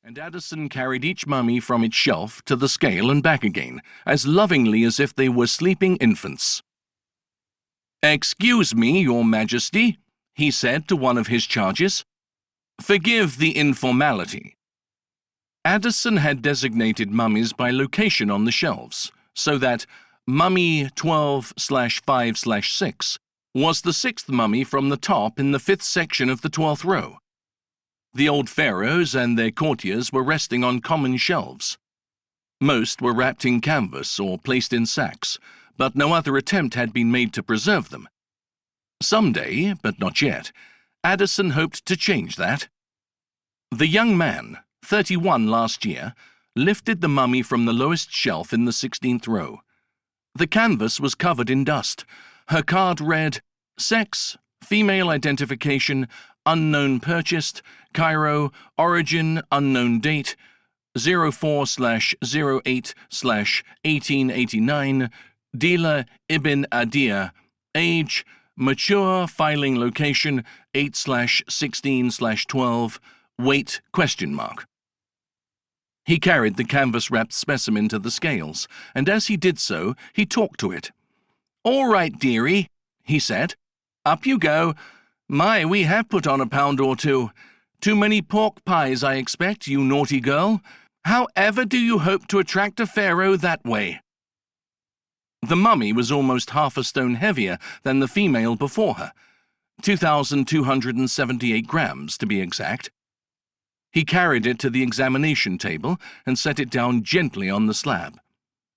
and Addison carried each mummy from its shelf to the scale and back again, as lovingly as if they were sleeping infants. "Excuse me, Your Majesty," he said to one of his charges. "Forgive the informality." Addison had designated mummies by location on the shelves, so that Mummy 12/5/6 was the sixth mummy from the top in the fifth section of the 12th row. The old pharaohs and their courtiers were resting on common shelves. Most were wrapped in canvas or placed in sacks, but no other attempt had been made to preserve them. Someday, but not yet, Addison hoped to change that. The young man, 31 last year, lifted the mummy from the lowest shelf in the 16th row. The canvas was covered in dust. Her card read, "Sex, female identification, unknown purchased, Cairo, origin, unknown date, 04/08/1889, dealer Ibn Adir, age, mature, filing location, 8/16/12, weight, ? He carried the canvas-wrapped specimen to the scales, and as he did so, he talked to it. "All right, dearie," he said. "Up you go. My, we have put on a pound or two. Too many pork pies, I expect, you naughty girl. How ever do you hope to attract a pharaoh that way?" The mummy was almost half a stone heavier than the female before her, 2,278 grams to be exact. He carried it to the examination table and set it down gently on the slab,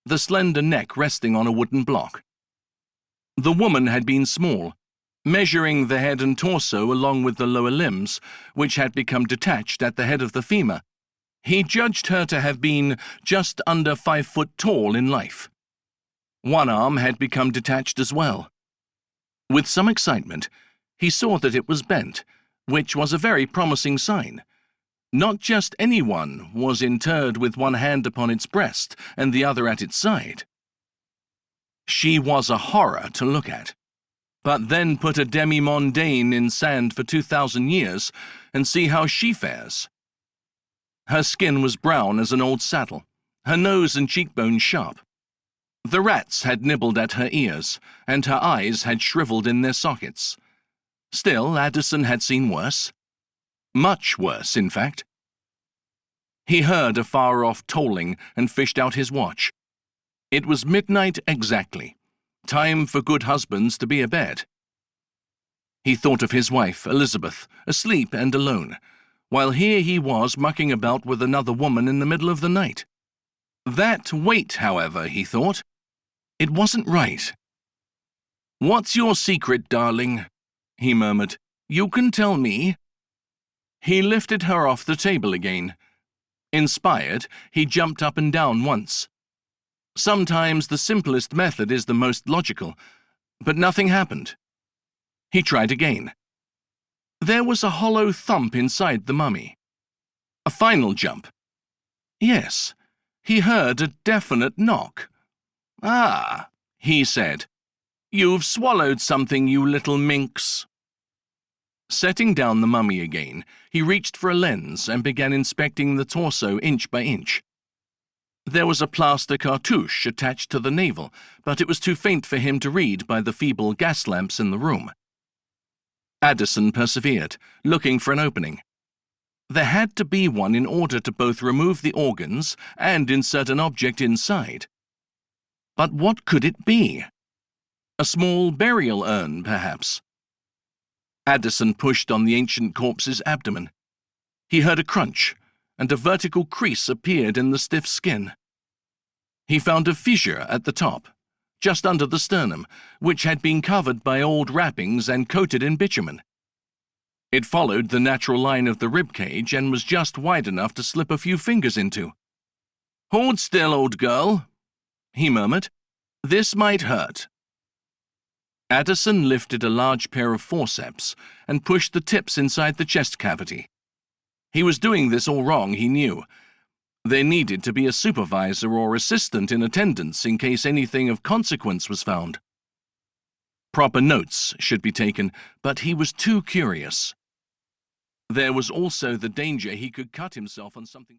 the slender neck resting on a wooden block. The woman had been small, measuring the head and torso along with the lower limbs, which had become detached at the head of the femur. He judged her to have been just under 5 foot tall in life. One arm had become detached as well. With some excitement, he saw that it was bent, which was a very promising sign. Not just anyone was interred with one hand upon its breast and the other at its side. She was a horror to look at. But then put a demi-mondaine in sand for 2,000 years and see how she fares. Her skin was brown as an old saddle, her nose and cheekbones sharp. The rats had nibbled at her ears, and her eyes had shriveled in their sockets. Still, Addison had seen worse. Much worse, in fact. He heard a far-off tolling and fished out his watch. It was midnight exactly. Time for good husbands to be abed. He thought of his wife, Elizabeth, asleep and alone, while here he was mucking about with another woman in the middle of the night. That weight, however, he thought. It wasn't right. "What's your secret, darling?" he murmured. "You can tell me." He lifted her off the table again. Inspired, he jumped up and down once. Sometimes the simplest method is the most logical, but nothing happened. He tried again. There was a hollow thump inside the mummy. A final jump. Yes, he heard a definite knock. "Ah," he said. "You've swallowed something, you little minx." Setting down the mummy again, he reached for a lens and began inspecting the torso inch by inch. There was a plaster cartouche attached to the navel, but it was too faint for him to read by the feeble gas lamps in the room. Addison persevered, looking for an opening. There had to be one in order to both remove the organs and insert an object inside. But what could it be? A small burial urn, perhaps. Addison pushed on the ancient corpse's abdomen. He heard a crunch, and a vertical crease appeared in the stiff skin. He found a fissure at the top, just under the sternum, which had been covered by old wrappings and coated in bitumen. It followed the natural line of the rib cage and was just wide enough to slip a few fingers into. "Hold still, old girl," he murmured. "This might hurt." Addison lifted a large pair of forceps and pushed the tips inside the chest cavity. He was doing this all wrong, he knew. There needed to be a supervisor or assistant in attendance in case anything of consequence was found. Proper notes should be taken, but he was too curious. There was also the danger he could cut himself on something.